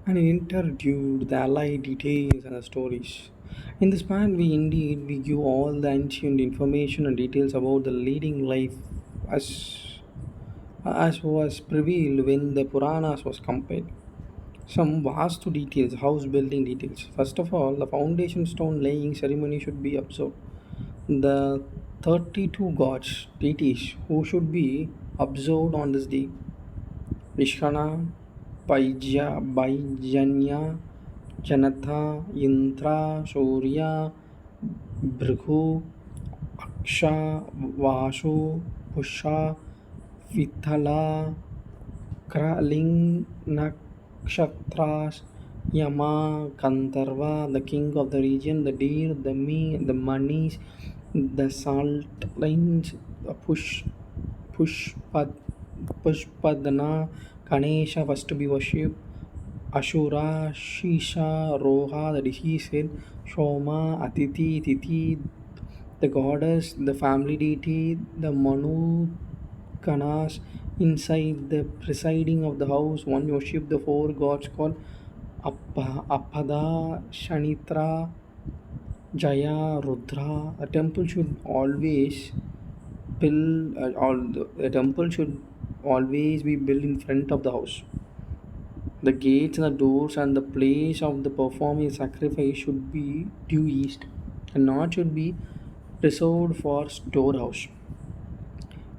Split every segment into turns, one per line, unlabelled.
and interlude the allied details and the stories. In this part, we give all the ancient information and details about the leading life as as was prevailed when the Puranas was compiled. Some vast details, house building details. First of all, the foundation stone laying ceremony should be observed. The 32 gods, deities, who should be observed on this day: Vishkana, Baijanya, Janatha, Indra, Surya, Bhrigu, Aksha, Vasu, Pusha, Vithala, Kraling, Nakshatras, Yama, Kantharva, the king of the region, the deer, the manis, the salt lines, Pushpad, Pushpadana, Ganesha was to be worshipped, Ashura, Shisha, Roha, the deceased, Shoma, Atiti, Titi, the goddess, the family deity, the Manu Kanas. Inside the presiding of the house, one worship the four gods called Apada, Shanitra, Jaya, Rudra. A temple should always the temple should always be built in front of the house. The gates and the doors and the place of the performing sacrifice should be due east and not should be reserved for storehouse.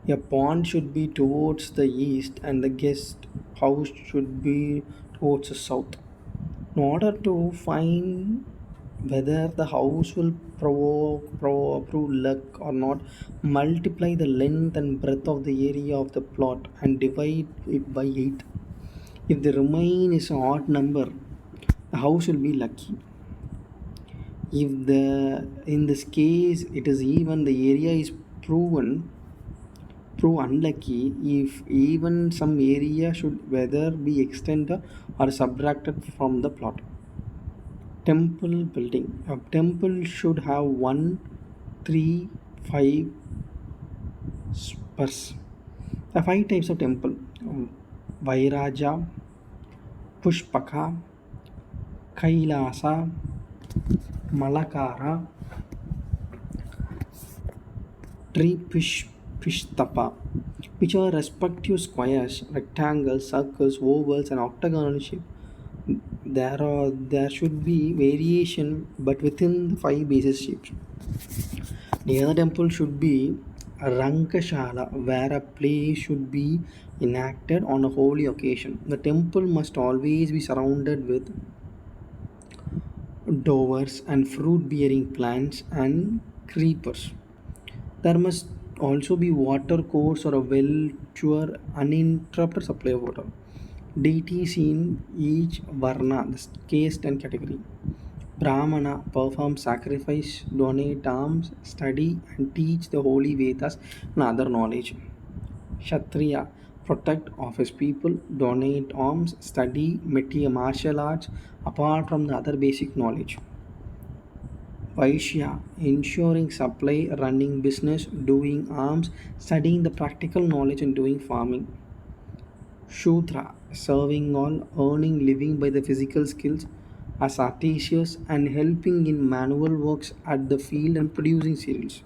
A pond should be towards the east and the guest house should be towards the south. In order to find whether the house will prove luck or not, multiply the length and breadth of the area of the plot and divide it by 8. If the remaining is an odd number, the house will be lucky. If the in this case it is even, the area is prove unlucky if even some area should whether be extended or subtracted from the plot. Temple building. A temple should have 1, 3, 5 spurs. The 5 types of temple: Vairaja, Pushpaka, Kailasa, Malakara, Pishtapa, which are respective squares, rectangles, circles, ovals, and octagonal shape. There should be variation, but within the 5 basis shapes. The other temple should be a Rankashala, where a play should be enacted on a holy occasion. The temple must always be surrounded with dovers and fruit-bearing plants and creepers. There must also be water course or a well to uninterrupted supply of water. Deities in each varna, the caste and category. Brahmana perform sacrifice, donate alms, study and teach the holy Vedas and other knowledge. Kshatriya protect of his people, donate alms, study martial arts apart from the other basic knowledge. Vaishya ensuring supply, running business, doing arms, studying the practical knowledge and doing farming. Shudra serving all, earning living by the physical skills as artisans and helping in manual works at the field and producing cereals.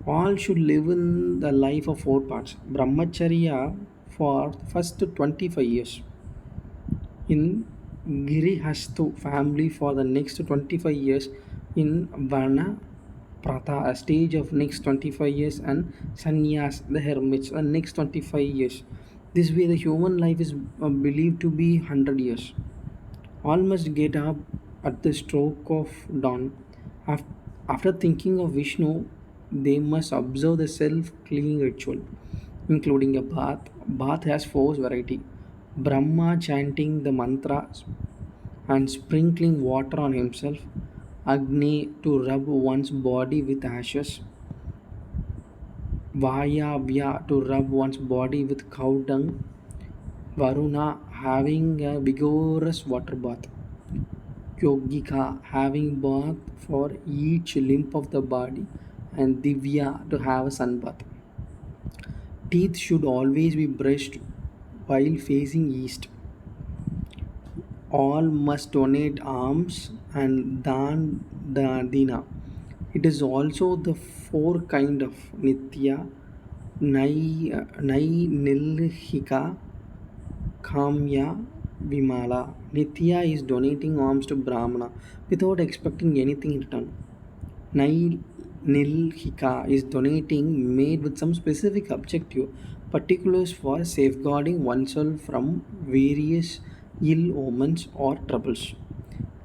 All should live in the life of 4 parts. Brahmacharya for the first 25 years. In Girihastu family for the next 25 years. In Vana Pratha, a stage of next 25 years, and Sannyas, the hermits, the next 25 years. This way, the human life is believed to be 100 years. All must get up at the stroke of dawn. Af- After thinking of Vishnu, they must observe the self cleaning ritual, including a bath. Bath has 4 varieties: Brahma chanting the mantras and sprinkling water on himself, Agni to rub one's body with ashes, Vayavya to rub one's body with cow dung, Varuna having a vigorous water bath, Yogika having bath for each limb of the body, and Divya to have a sun bath. Teeth should always be brushed while facing east. All must donate alms and dina. It is also the four kind of nitya, nai nilhika, kamya, vimala. Nitya is donating alms to Brahmana without expecting anything in return. Nai nilhika is donating made with some specific objective, particulars for safeguarding oneself from various ill omens or troubles.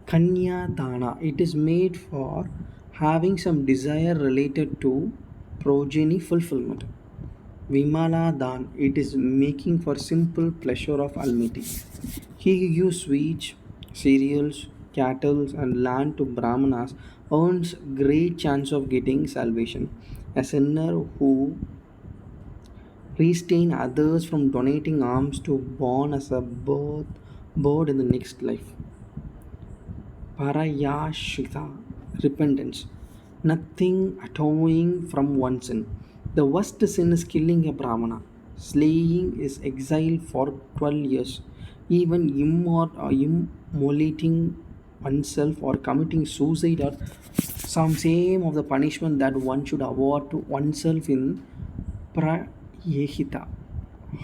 Kanya Dana. It is made for having some desire related to progeny fulfillment. Vimala Dan. It is making for simple pleasure of Almighty. He who gives sweets, cereals, cattle, and land to Brahmanas earns great chance of getting salvation. A sinner who restrain others from donating alms to born as a bird in the next life. Parayashita, repentance, nothing atoning from one sin. The worst sin is killing a Brahmana. Slaying is exile for 12 years. Even immolating oneself or committing suicide are some same of the punishment that one should award to oneself in Prayehita.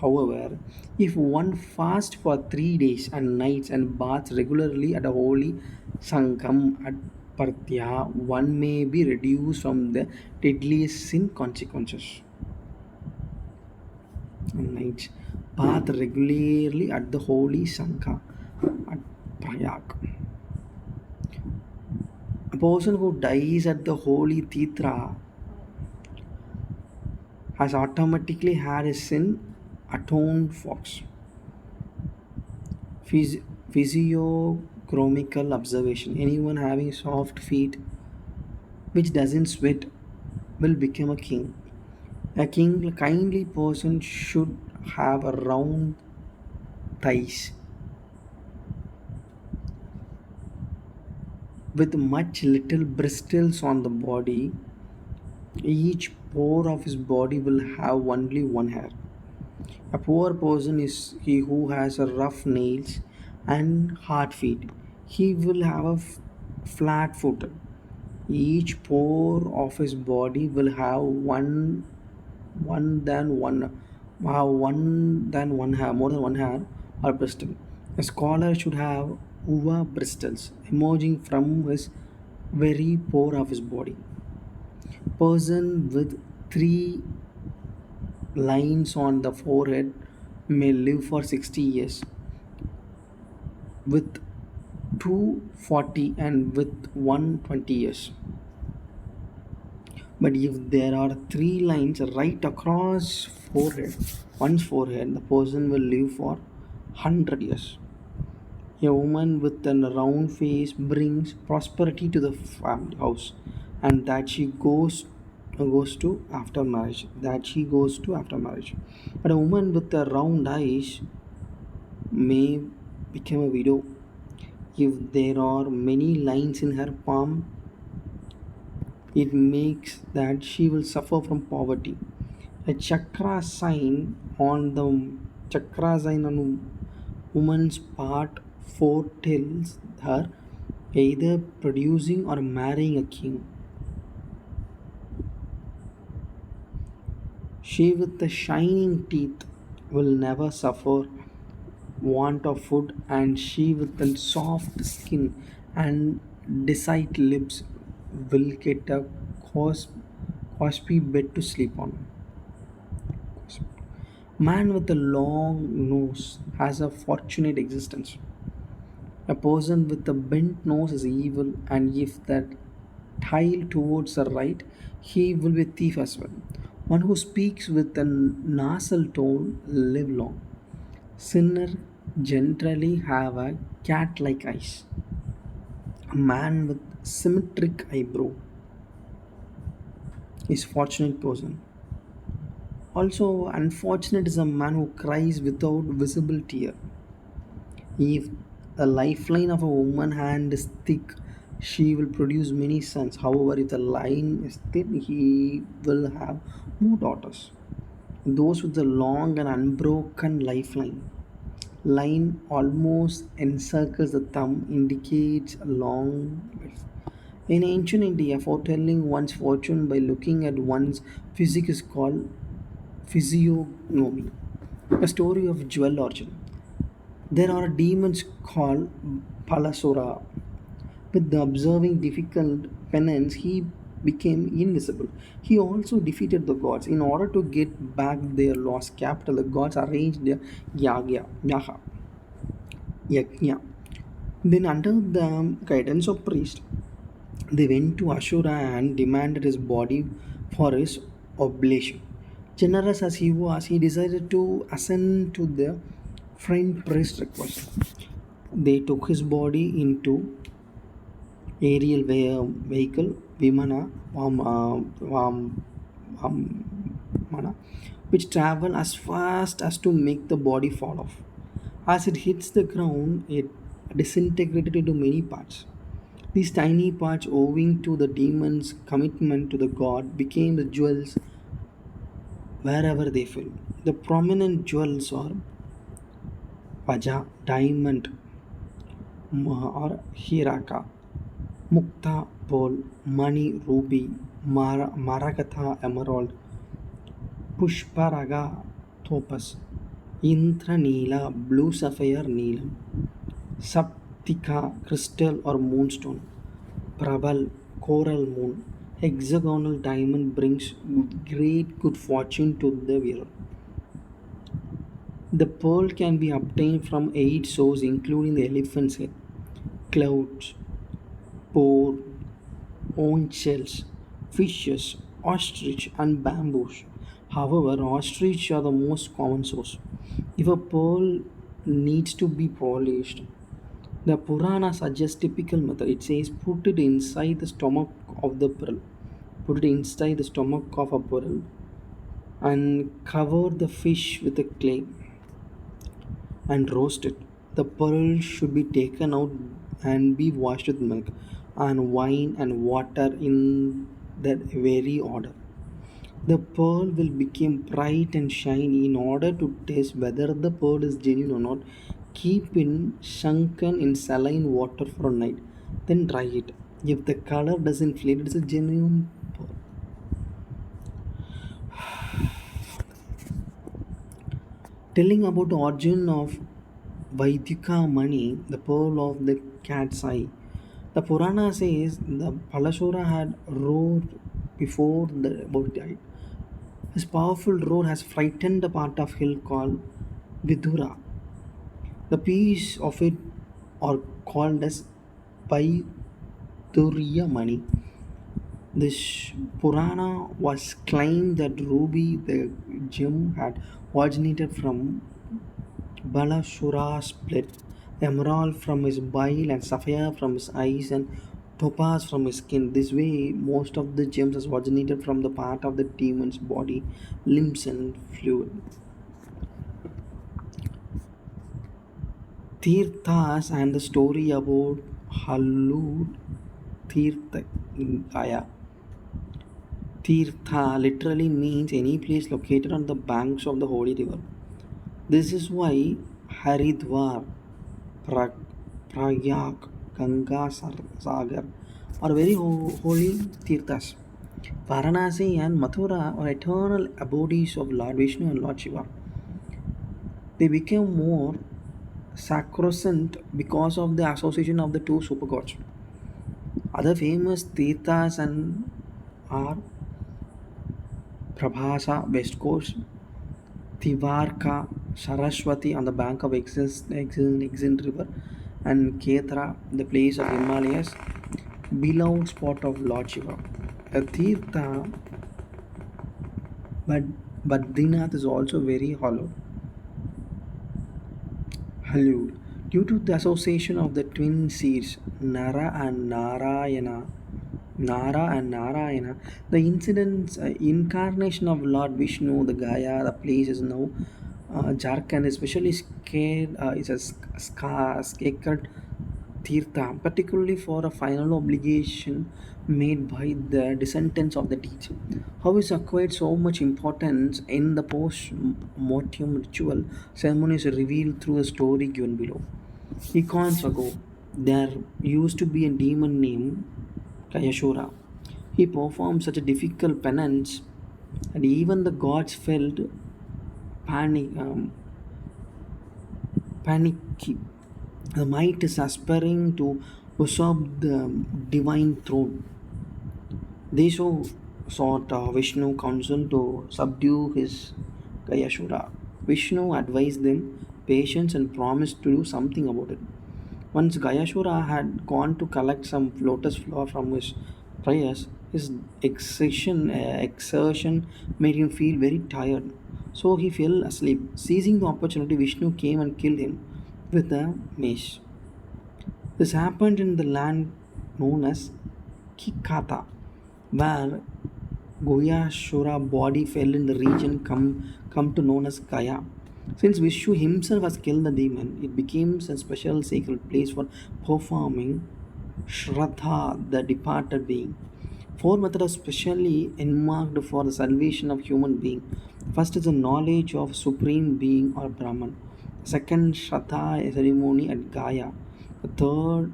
However, if one fasts for 3 days and nights and baths regularly at a holy Sangam at Partya, one may be reduced from the deadliest sin consequences. And nights bath regularly at the holy Sangha at Prayag. A person who dies at the holy Titra has automatically had his sin atoned for. Physiognomical observation. Anyone having soft feet which doesn't sweat will become a king. A king, kindly person should have a round thighs with much little bristles on the body. Each pore of his body will have only one hair. A poor person is he who has a rough nails and hard feet. He will have a flat foot. Each pore of his body will have one than one hair, more than one hair or bristle. A scholar should have uva bristles emerging from his very pore of his body. Person with three lines on the forehead may live for 60 years, with 240 and with 120 years. But if there are three lines right across forehead, one's forehead, the person will live for 100 years. A woman with a round face brings prosperity to the family house, and that she goes to after marriage. That she goes to after marriage. But a woman with a round eyes may become a widow. If there are many lines in her palm, it makes that she will suffer from poverty. A chakra sign on woman's part foretells her either producing or marrying a king. She with the shining teeth will never suffer want of food, and she with the soft skin and decide lips will get a cosby bed to sleep on. Man with a long nose has a fortunate existence. A person with a bent nose is evil, and if that tile towards the right, he will be a thief as well. One who speaks with a nasal tone live long. Sinner generally have a cat-like eyes. A man with symmetric eyebrow is fortunate person. Also, unfortunate is a man who cries without visible tear. If the lifeline of a woman hand is thick, she will produce many sons. However, if the line is thin, he will have more daughters. Those with the long and unbroken lifeline line almost encircles the thumb indicates a long life. In ancient India, foretelling one's fortune by looking at one's physique is called physiognomy, a story of jewel origin. There are demons called Palasura. With the observing difficult penance, he became invisible. He also defeated the gods. In order to get back their lost capital, the gods arranged a yajna. Then, under the guidance of priests, they went to Ashura and demanded his body for his oblation. Generous as he was, he decided to assent to the friend priest's request. They took his body into aerial vehicle Vimana, Vamana, which travel as fast as to make the body fall off. As it hits the ground, it disintegrated into many parts. These tiny parts, owing to the demon's commitment to the god, became the jewels wherever they fell. The prominent jewels are Vaja, diamond, or Hiraka, Mukta, pearl, Mani, ruby, Maragata, emerald, Pushparaga, topaz, Indraneela, blue sapphire, neelam, Saptika, crystal or moonstone, Prabal, coral moon, hexagonal diamond brings great good fortune to the wearer. The pearl can be obtained from eight sources, including the elephant's head, clouds, boar, own shells, fishes, ostrich, and bamboos. However, ostrich are the most common source. If a pearl needs to be polished, the Purana suggests typical method. It says put it inside the stomach of the pearl. Put it inside the stomach of a pearl and cover the fish with a clay and roast it. The pearl should be taken out and be washed with milk and wine and water in that very order. The pearl will become bright and shiny. In order to test whether the pearl is genuine or not, keep it sunken in saline water for a night. Then dry it. If the color doesn't fade, it's a genuine pearl. Telling about the origin of Vaidika money, the pearl of the cat's eye. The Purana says the Palashura had roared before the boy died. His powerful roar has frightened a part of hill called Vidura. The piece of it are called as Vaiduriya money. This Purana was claimed that ruby, the gem, had originated from Balashura's blood, emerald from his bile, and sapphire from his eyes, and topaz from his skin. This way, most of the gems has originated from the part of the demon's body, limbs, and fluid. Tirthas and the story about Halud Tirtha in Gaya. Tirtha literally means any place located on the banks of the holy river. This is why Haridwar, Prag, Prayag, Ganga Sagar are very holy tirthas. Varanasi and Mathura are eternal abodes of Lord Vishnu and Lord Shiva. They became more sacrosanct because of the association of the two super gods. Other famous tirthas and are Prabhasa, West Coast, Tivarka, Saraswati on the bank of Exin River, and Ketra, the place of Himalayas, beloved spot of Lord Shiva. A Tirtha, but Badrinath is also very hallowed due to the association of the twin seeds Nara and Narayana. The incidents, incarnation of Lord Vishnu, the Gaya, the place is now Jharkhand, especially scared, is a sacred Tirtha, particularly for a final obligation made by the descendants of the teacher. How is acquired so much importance in the post-mortem ritual ceremonies revealed through a story given below. Eons ago, there used to be a demon named Kayashura. He performed such a difficult penance, and even the gods felt panic, panicky. The might is aspiring to usurp the divine throne. They sought Vishnu counsel to subdue his Kayashura. Vishnu advised them patience and promised to do something about it. Once Gayashura had gone to collect some lotus flower from his prayers, his exertion made him feel very tired. So he fell asleep. Seizing the opportunity, Vishnu came and killed him with a mace. This happened in the land known as Kikata, where Goyashura body fell in the region come to known as Gaya. Since Vishnu himself has killed the demon, it became a special sacred place for performing Shraddha, the departed being. Four methods are specially earmarked for the salvation of human being. First is the knowledge of supreme being or Brahman. Second, Shraddha ceremony at Gaya. The third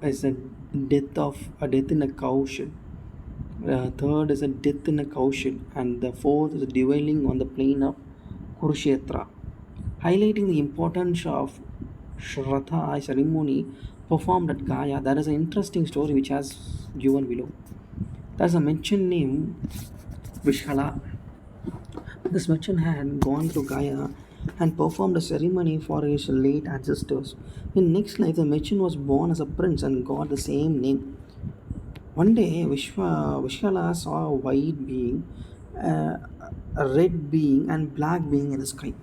is a death in a cow shed. Third is a death in a cow shed, and the fourth is dwelling on the plain of Kurukshetra. Highlighting the importance of Shraddha ceremony performed at Gaya, there is an interesting story which has given below. There's a merchant named Vishala. This merchant had gone to Gaya and performed a ceremony for his late ancestors. In next life, the merchant was born as a prince and got the same name. One day, Vishala saw a white being, uh, a red being, and black being in the sky.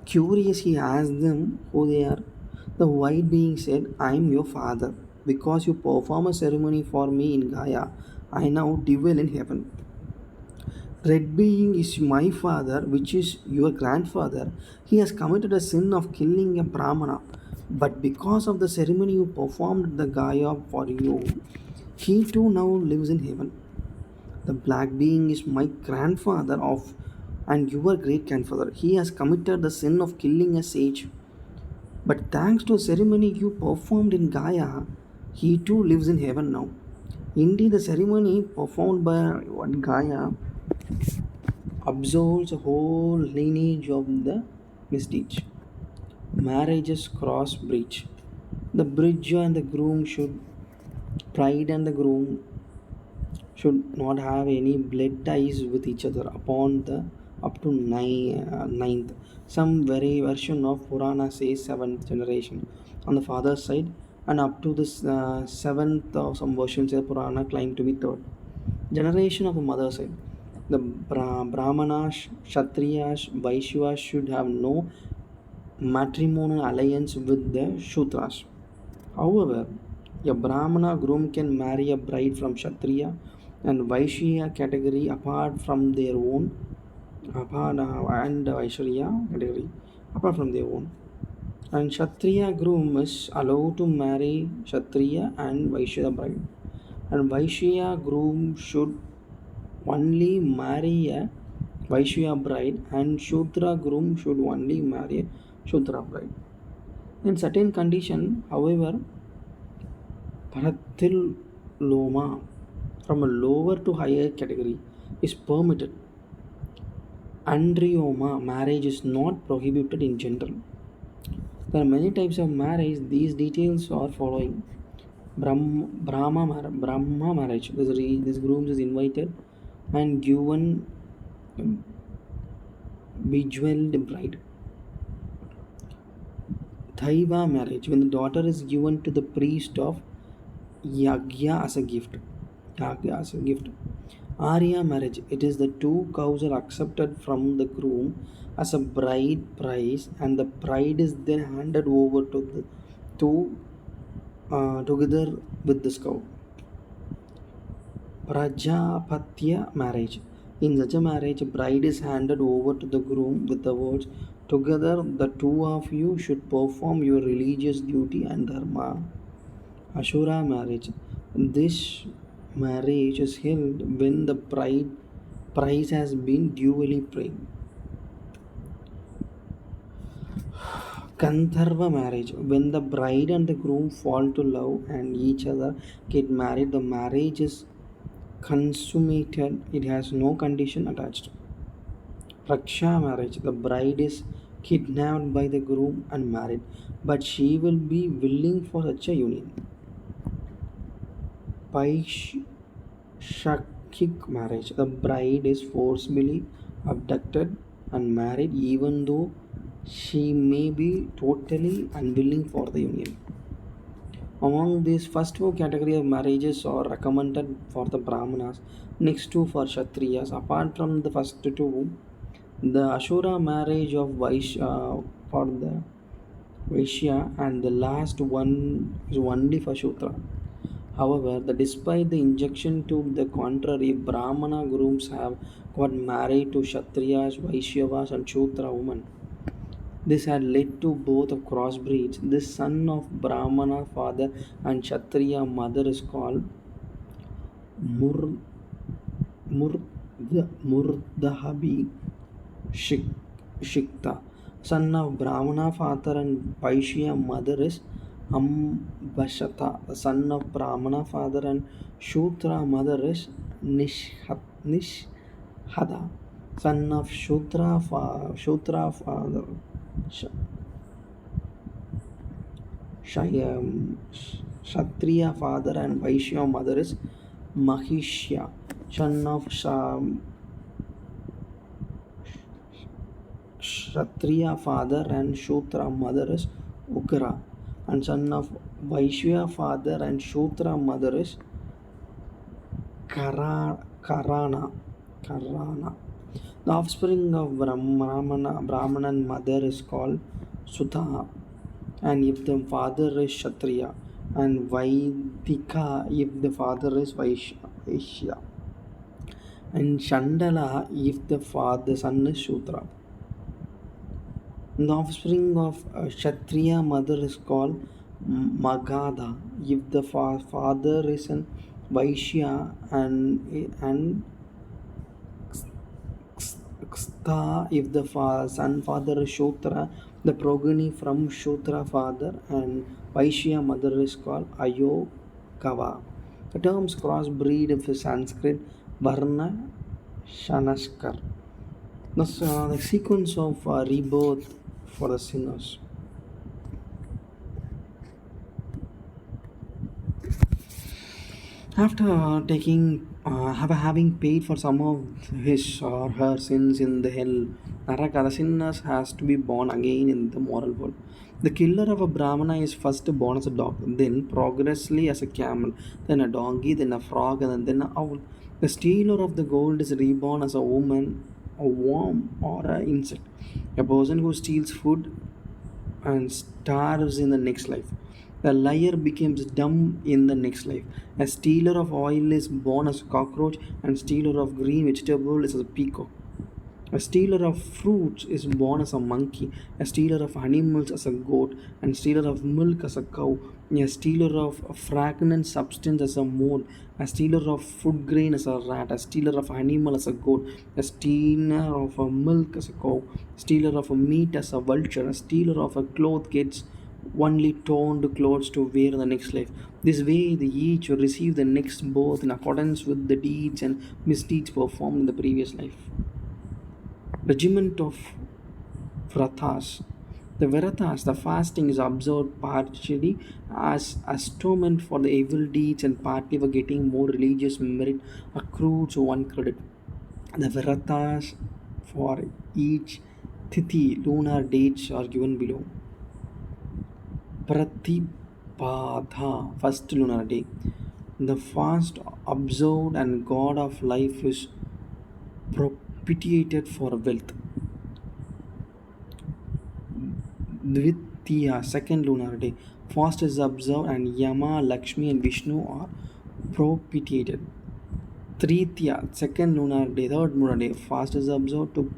Curious, he asked them who they are. The white being said, I am your father. Because you perform a ceremony for me in Gaya, I now dwell in heaven. Red being is my father, which is your grandfather. He has committed a sin of killing a Brahmana. But because of the ceremony you performed at the Gaya for you, he too now lives in heaven. The black being is my grandfather of and your great grandfather. He has committed the sin of killing a sage. But thanks to a ceremony you performed in Gaya, he too lives in heaven now. Indeed, the ceremony performed by Gaya absolves a whole lineage of the mystique. Marriage's cross bridge. The bridge and the groom should bride and the groom should not have any blood ties with each other upon the up to ninth. Some very version of Purana says seventh generation on the father's side, and up to this seventh of some versions of Purana claim to be third generation of the mother's side. The Brahmanas, Kshatriyas, Vaishyas should have no matrimonial alliance with the Shudras. However, a Brahmana groom can marry a bride from Kshatriya and Vaishya category apart from their own, and Vaishya category apart from their own. And Kshatriya groom is allowed to marry Kshatriya and Vaishya bride. And Vaishya groom should only marry a Vaishya bride, and Shudra groom should only marry a Shudra bride. In certain condition, however, Parathiloma from a lower to higher category is permitted. Andrioma marriage is not prohibited in general. There are many types of marriage. These details are following. Brahma marriage. This groom is invited and given bejeweled bride. Thaiva marriage, when the daughter is given to the priest of Yagya as a gift. Yagya as a gift. Arya marriage, it is the two cows are accepted from the groom as a bride price, and the bride is then handed over to the two together with this cow. Prajapatya marriage. In such a marriage, bride is handed over to the groom with the words, Together, the two of you should perform your religious duty and dharma. Ashura marriage. This marriage is held when the price has been duly paid. Gandharva marriage. When the bride and the groom fall to love and each other get married, the marriage is consummated. It has no condition attached. Raksha marriage. The bride is kidnapped by the groom and married, but she will be willing for such a union. Paishakik marriage. The bride is forcibly abducted and married even though she may be totally unwilling for the union. Among these first two category of marriages are recommended for the Brahmanas, next two for Kshatriyas. Apart from the first two, the Ashura marriage of Vaishya for the Vaishya and the last one is only for Shudra. However, despite the injunction to the contrary, Brahmana grooms have got married to Kshatriyas, Vaishyavas, and Shudra women. This had led to both of crossbreeds. This son of Brahmana father and Kshatriya mother is called Mur, Murdahabi Shik, Shikta. Son of Brahmana father and Vaishya mother is Ambashata. The son of Brahmana father and Shudra mother is Nishhada. Son of Shudra father Sh- Kshatriya father and Vaishya mother is Mahishya. Son of Kshatriya father and Shudra mother is Ugra. And son of Vaishya father and Shudra mother is Karana. Karana. The offspring of Brahmanan mother is called Sudha. And if the father is Kshatriya, and Vaidika if the father is Vaishya, and Chandala if the son is Shudra. The offspring of Kshatriya mother is called Magadha if the father is an Vaishya and Kstha if the son father is Shudra. The progeny from Shudra father and Vaishya mother is called Ayogava. The terms crossbreed of Sanskrit Varna Shanaskar. The sequence of rebirth for the sinners. After having paid for some of his or her sins in the hell, Naraka, the sinners has to be born again in the moral world. The killer of a Brahmana is first born as a dog, then progressively as a camel, then a donkey, then a frog, and then an owl. The stealer of the gold is reborn as a woman, a worm, or an insect. A person who steals food and starves in the next life. The liar becomes dumb in the next life. A stealer of oil is born as a cockroach, and stealer of green vegetable is a peacock. A stealer of fruits is born as a monkey, a stealer of animals as a goat, and stealer of milk as a cow, a stealer of a fragrant substance as a mole, a stealer of food grain as a rat, a stealer of animal as a goat, a stealer of a milk as a cow, stealer of a meat as a vulture, a stealer of a cloth gets only toned clothes to wear in the next life. This way, they each will receive the next birth in accordance with the deeds and misdeeds performed in the previous life. Regiment of vratas. The vratas, the fasting, is observed partially as atonement for the evil deeds and partly for getting more religious merit accrued to one credit. The vratas for each tithi lunar dates are given below. Pratipadha, first lunar day. The fast observed and god of life is propitiated for wealth. Dvitiya, second lunar day. Fast is observed and Yama, Lakshmi, and Vishnu are propitiated. Tritiya, second lunar day, third lunar day. Fast is observed to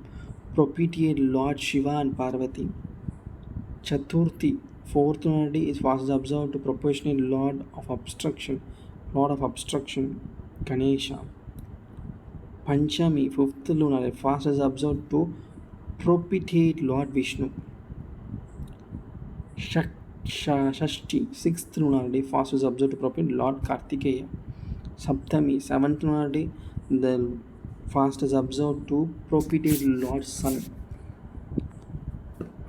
propitiate Lord Shiva and Parvati. Chaturthi, fourth lunar day, is was observed to propitiate Lord of obstruction, Ganesha. Panchami, fifth lunar day, fast is observed to propitiate Lord Vishnu. Shashti, sixth lunar day, fast is observed to propitiate Lord Kartikeya. Saptami, seventh lunar day, the fast is observed to propitiate Lord Sun.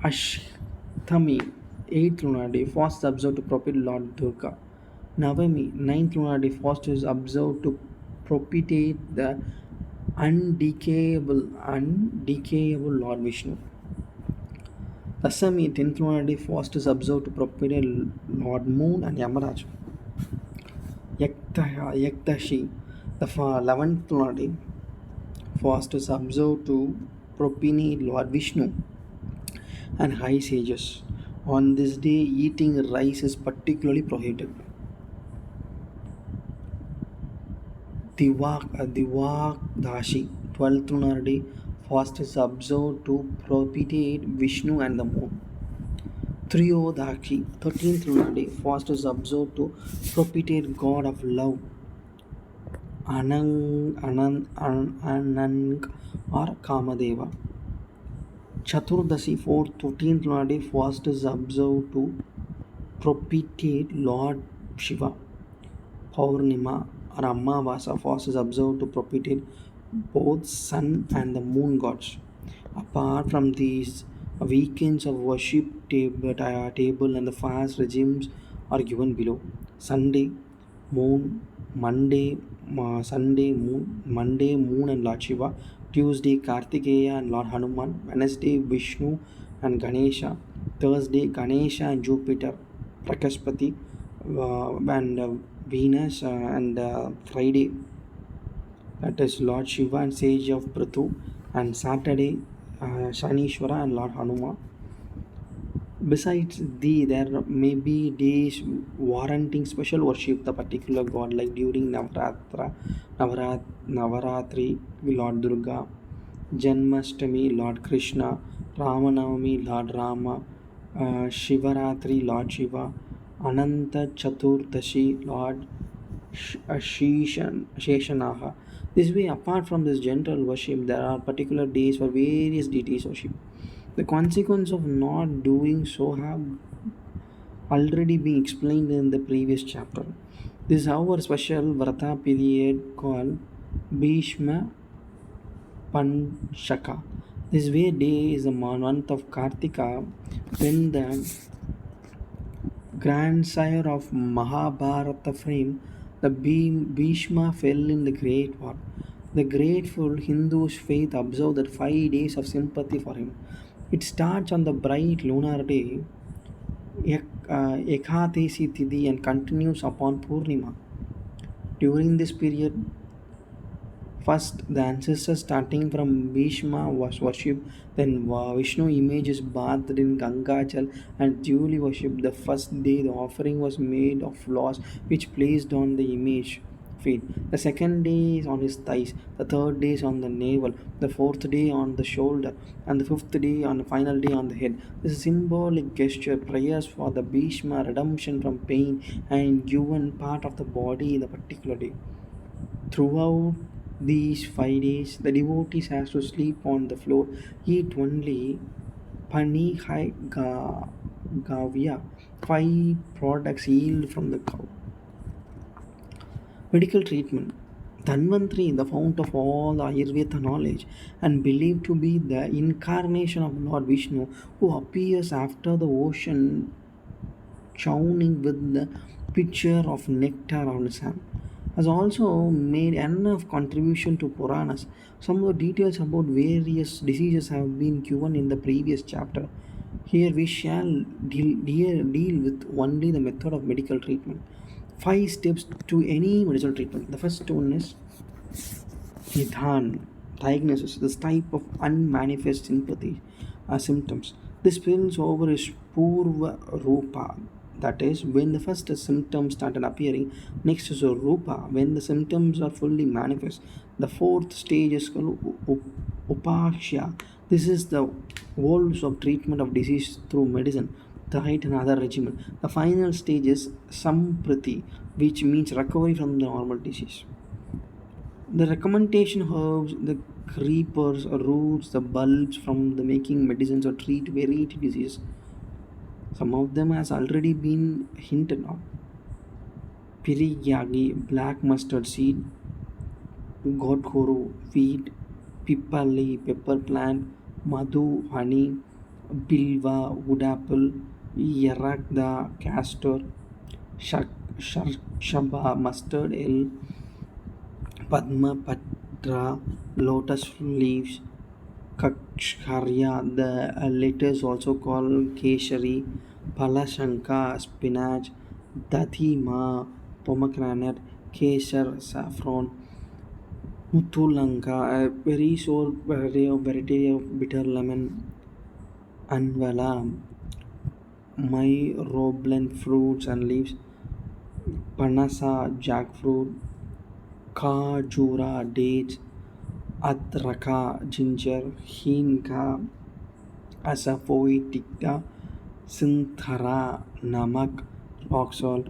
Ashtami, eighth lunar day, fast is observed to propitiate Lord Durga. Navami, ninth lunar day, fast is observed to propitiate the undecayable Lord Vishnu. Dasami, 10th lunar day, fast is observed to propitiate Lord Moon and Yamaraj. Yakdashi, the 11th lunar day, fast is observed to propitiate Lord Vishnu and high sages. On this day, eating rice is particularly prohibited. Divakdashi, 12th lunar day, fast is observed to propitiate Vishnu and the moon. Triyodaki, 13th lunar day, fast is observed to propitiate God of love, Anang or Kamadeva. Chaturdashi, 14th lunar day, fast is observed to propitiate Lord Shiva. Paurnima or Amavasa fast is observed to propitiate both sun and the moon gods. Apart from these, weekends of worship table and the fast regimes are given below. Sunday, moon, Monday, moon and Lord Shiva. Tuesday, Kartikeya and Lord Hanuman. Wednesday, Vishnu and Ganesha. Thursday, Ganesha and Jupiter, Prakaspati, and Venus, and Friday, that is Lord Shiva and Sage of Prithu, and Saturday, Shanishwara and Lord Hanuma. Besides there may be days warranting special worship the particular god, like during Navaratri, Lord Durga, Janmashtami, Lord Krishna, Ramanavami, Lord Rama, Shivaratri, Lord Shiva, Ananta Chaturdashi, Lord Sheshanaha. This way, apart from this general worship, there are particular days for various deities worship. The consequence of not doing so have already been explained in the previous chapter. This is our special Vrata period called Bhishma Panchaka. This way day is the month of Kartika, when the grandsire of Mahabharata fame, the Bhishma fell in the Great War. The grateful Hindus' faith observe that 5 days of sympathy for him. It starts on the bright lunar day, Ekadasi Tithi, and continues upon Purnima. During this period, first, the ancestors starting from Bhishma was worshipped, then Vishnu image is bathed in Ganga Jal and duly worshipped. The first day, the offering was made of flowers which placed on the image feet. The second day is on his thighs, the third day is on the navel, the fourth day on the shoulder, and the fifth day on the final day on the head. This is symbolic gesture, prayers for the Bhishma redemption from pain and given part of the body in the particular day. Throughout these 5 days, the devotees has to sleep on the floor, eat only gavya, 5 products yield from the cow. Medical treatment. Dhanvantri, the fount of all the Ayurveda knowledge, and believed to be the incarnation of Lord Vishnu, who appears after the ocean chowning with the pitcher of nectar on his hand, has also made enough contribution to Puranas. Some of the details about various diseases have been given in the previous chapter. Here we shall deal with only the method of medical treatment. 5 steps to any medical treatment. The first one is Nidhan, diagnosis, this type of unmanifest sympathy symptoms. This spills over is Purva Rupa, that is, when the first symptoms started appearing. Next is Rupa, when the symptoms are fully manifest. The fourth stage is called Upaksha, This is the goals of treatment of disease through medicine, diet, and other regimen. The final stage is sampriti, which means recovery from the normal disease. The recommendation herbs, the creepers, roots, the bulbs from the making medicines or treat variety disease. Some of them has already been hinted on. Piriyagi, black mustard seed, godkoro, wheat, pipali, pepper plant, madhu, honey, bilva, wood apple, yarakda, castor, shaba, mustard, padma patra, lotus leaves, kakshkarya, the letters also called keshari, palashanka, spinach, dathima, pomegranate, kesar, saffron, mutulanka, a very sore variety of bitter lemon, anvala, my roblen fruits and leaves, panasa, jackfruit, khajura, dates, adraka, ginger, hinka, asafoetida, Sinthara, namak, rock salt,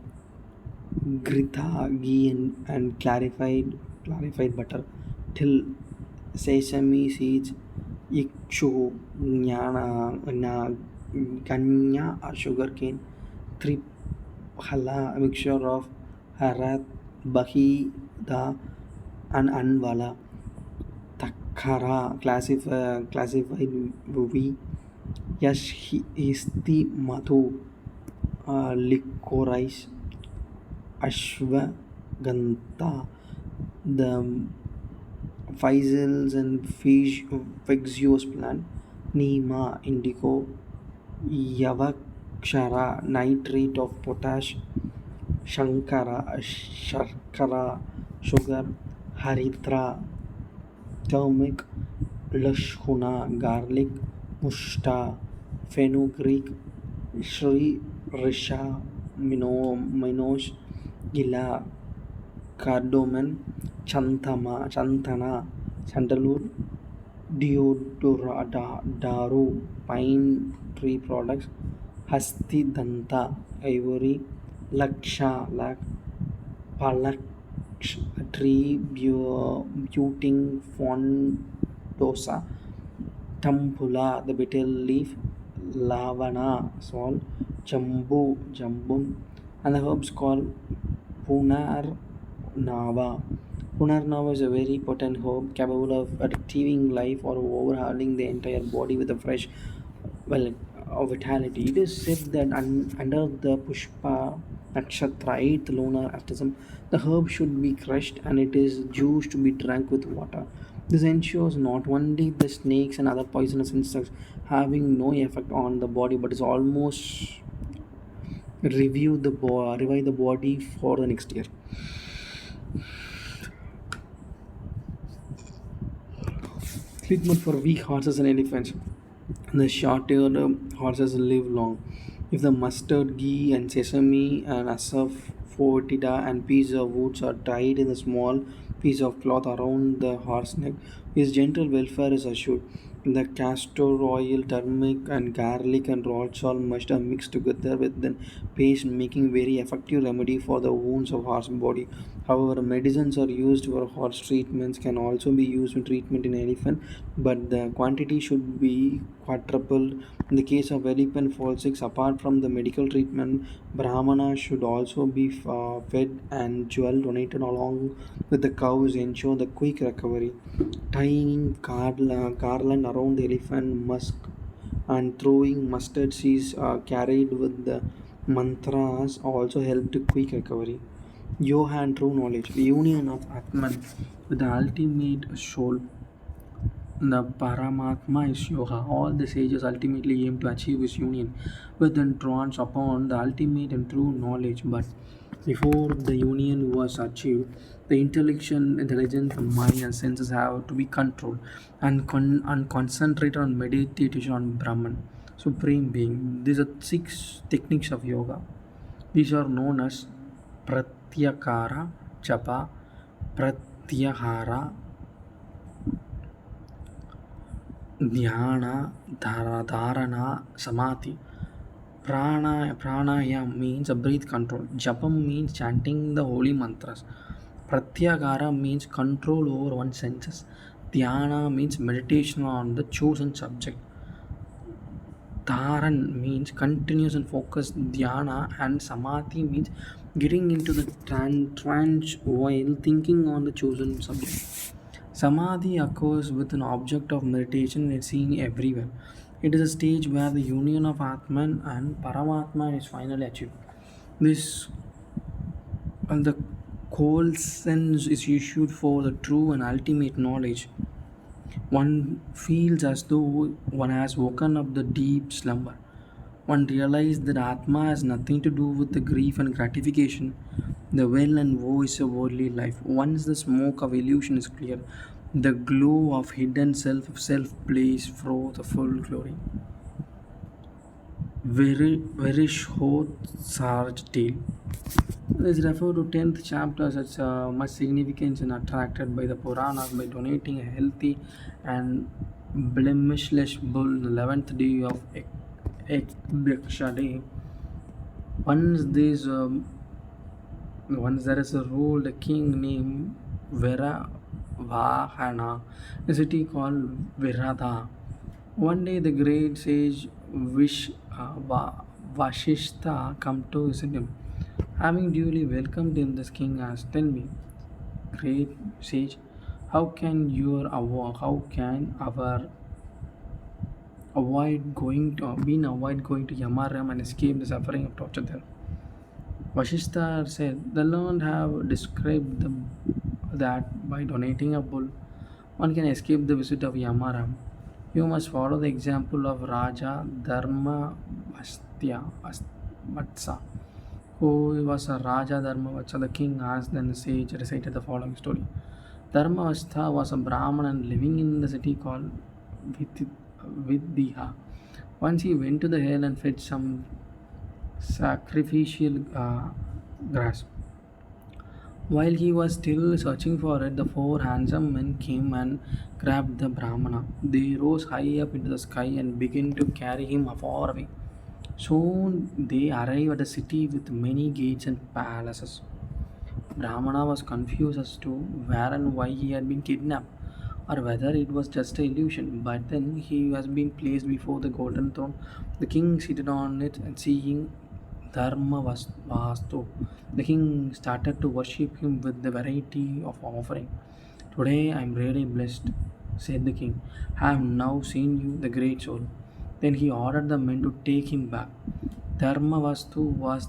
grita, ghee, and clarified butter, till sesame seeds, ikshu, ganya, or sugarcane, triphala, a mixture of harat, bahi, da, and anwala, takkara, classified movie, Yashhisti Madhu, Licorice, Ashwagandha, the Faisals and Fixios plant, Nima, Indigo, Yavakshara, nitrate of potash, Sharkara, sugar, Haritra, turmeric, Lashkuna, garlic, Mushta, fenugreek, Sri Risha, Minosh, Gila, Cardamom, Chantana, Sandalwood, Daru, pine tree products, Hasti Danta, ivory, Laksha, Palaksh, tree, buting, fondosa, Tampula, the betel leaf, Lavana, salt, Jambum, and the herbs called Punar Nava. Punar Nava is a very potent herb capable of retrieving life or overhauling the entire body with a fresh, well, vitality. It is said that under the Pushpa Nakshatra, 8th lunar aftersun, the herb should be crushed and it is juice to be drank with water. This ensures not only the snakes and other poisonous insects having no effect on the body, but is almost revive the body for the next year. Treatment for weak horses and elephants. The short-haired horses live long. If the mustard, ghee, and sesame and asafoetida and piece of woods are tied in a small piece of cloth around the horse neck, his gentle welfare is assured. The castor oil, turmeric, and garlic and rock salt must have mixed together with the paste, making very effective remedy for the wounds of horse body. However, medicines are used for horse treatments can also be used in treatment in elephant, but the quantity should be quadrupled. In the case of elephant fall sick, apart from the medical treatment, Brahmana should also be fed and jewel donated along with the cows ensure the quick recovery. Tying garland around the elephant musk and throwing mustard seeds carried with the mantras also help to quick recovery. Yoga and true knowledge, the union of Atman with the ultimate soul. The Paramatma is yoga. All the sages ultimately aim to achieve this union with and drawn upon the ultimate and true knowledge. But before the union was achieved, the intellectual intelligence, the mind and senses have to be controlled and concentrate on meditation on Brahman, Supreme Being. These are six techniques of yoga. These are known as Pratyakara, Japa, Pratyahara, Dhyana, Dharana, Samadhi. Pranayam means a breath control. Japam means chanting the holy mantras. Pratyagara means control over one's senses. Dhyana means meditation on the chosen subject. Dharan means continuous and focused dhyana, and samadhi means getting into the trance while thinking on the chosen subject. Samadhi occurs with an object of meditation it's seen everywhere. It is a stage where the union of Atman and Paramatma is finally achieved. This and the cold sense is issued for the true and ultimate knowledge. One feels as though one has woken up the deep slumber. One realized that Atma has nothing to do with the grief and gratification, the well and voice of worldly life. Once the smoke of illusion is clear, the glow of hidden self plays forth the full glory. Verishhoth Sarge tale. This refers to 10th chapter such much significance and attracted by the Puranas by donating a healthy and blemishless bull on the 11th day of Ekbhiksha day. Once this once there is a rule, a king named Vahana, a city called Virada. One day the great sage Vashishta come to visit him. Having duly welcomed him, the king asked, "Tell me, great sage, how can our avoid going to Yamaram and escape the suffering of torture there?" Vashishta said, "The learned have described that by donating a bull, one can escape the visit of Yamaram. You must follow the example of Raja Dharma Vatsa, who was a Raja Dharmavata. The king asked, then the sage recited the following story. Dharmavastha was a Brahman living in the city called Viddiha. Once he went to the hill and fetched some sacrificial grass. While he was still searching for it, the four handsome men came and grabbed the Brahmana. They rose high up into the sky and began to carry him far away. Soon they arrived at a city with many gates and palaces. Brahmana was confused as to where and why he had been kidnapped, or whether it was just an illusion. But then he was being placed before the golden throne. The king seated on it, and seeing Vastu, the king started to worship him with the variety of offering. Today I am really blessed, said the king. I have now seen you, the great soul. Then he ordered the men to take him back. Vastu was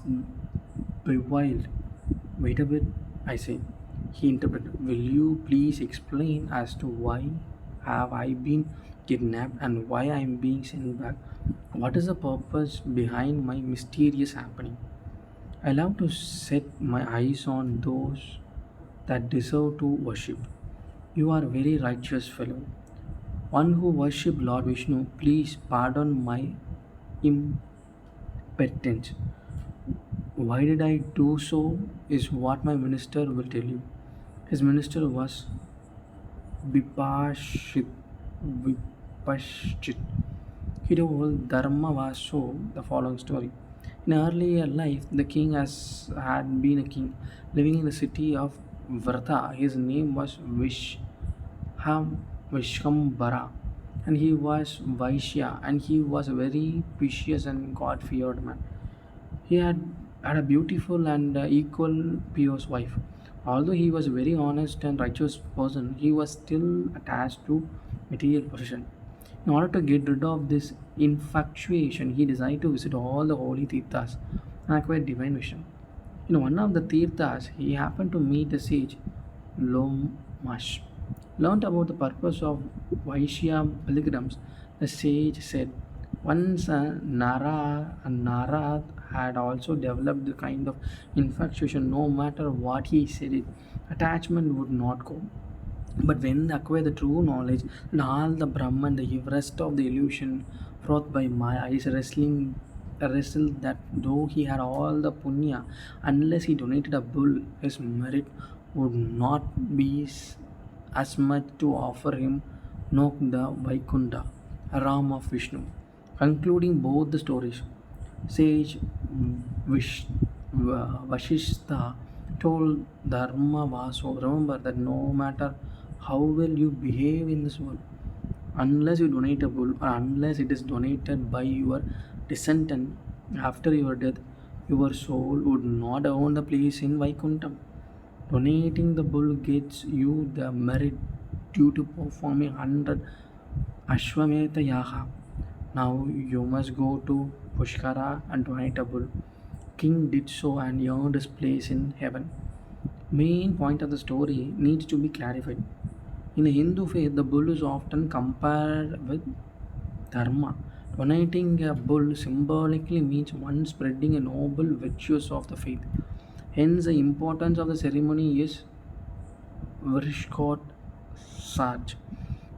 bewildered. Wait a bit, I said. He interpreted. Will you please explain as to why have I been kidnapped and why I am being sent back? What is the purpose behind my mysterious happening? I love to set my eyes on those that deserve to worship. You are a very righteous fellow. One who worship Lord Vishnu, please pardon my impotence. Why did I do so is what my minister will tell you. His minister was Vipashit. Vipashit. He told Dharmavasu the following story. In earlier life, the king had been a king living in the city of Vrata. His name was Vishkambara, and he was Vaishya, and he was a very precious and God-feared man. He had a beautiful and equal pious wife. Although he was a very honest and righteous person, he was still attached to material possession. In order to get rid of this infatuation, he decided to visit all the holy tirthas and acquire divine vision. In one of the tirthas, he happened to meet the sage Lomash. Learned about the purpose of Vaishya pilgrims, the sage said, once Narad had also developed the kind of infatuation, no matter what he said, attachment would not go. But when they acquire the true knowledge, and all the Brahman, the rest of the illusion brought by Maya is wrestled that though he had all the punya, unless he donated a bull, his merit would not be as much to offer him Nok the Vaikunta. Ram of Vishnu. Concluding both the stories, sage Vashishta told Dharma Vaso, remember that no matter how well you behave in this world, unless you donate a bull or unless it is donated by your descendant after your death, your soul would not own the place in Vaikuntham. Donating the bull gets you the merit due to performing 100 Ashwamedha Yaga. Now you must go to Pushkara and donate a bull. King did so and earned his place in heaven. Main point of the story needs to be clarified. In the Hindu faith, the bull is often compared with dharma. Donating a bull symbolically means one spreading a noble virtues of the faith. Hence, the importance of the ceremony is Vrishkot Saj.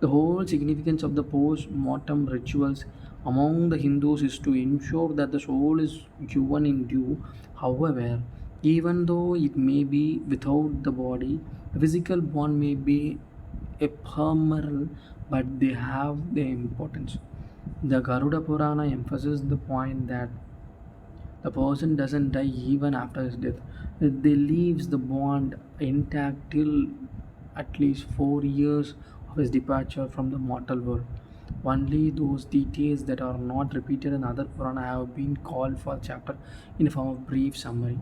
The whole significance of the post mortem rituals among the Hindus is to ensure that the soul is given in due. However, even though it may be without the body, the physical bond may be ephemeral, but they have their importance. The Garuda Purana emphasizes the point that the person doesn't die even after his death. They leaves the bond intact till at least 4 years of his departure from the mortal world. Only those details that are not repeated in other Purana have been called for chapter in a form of brief summary.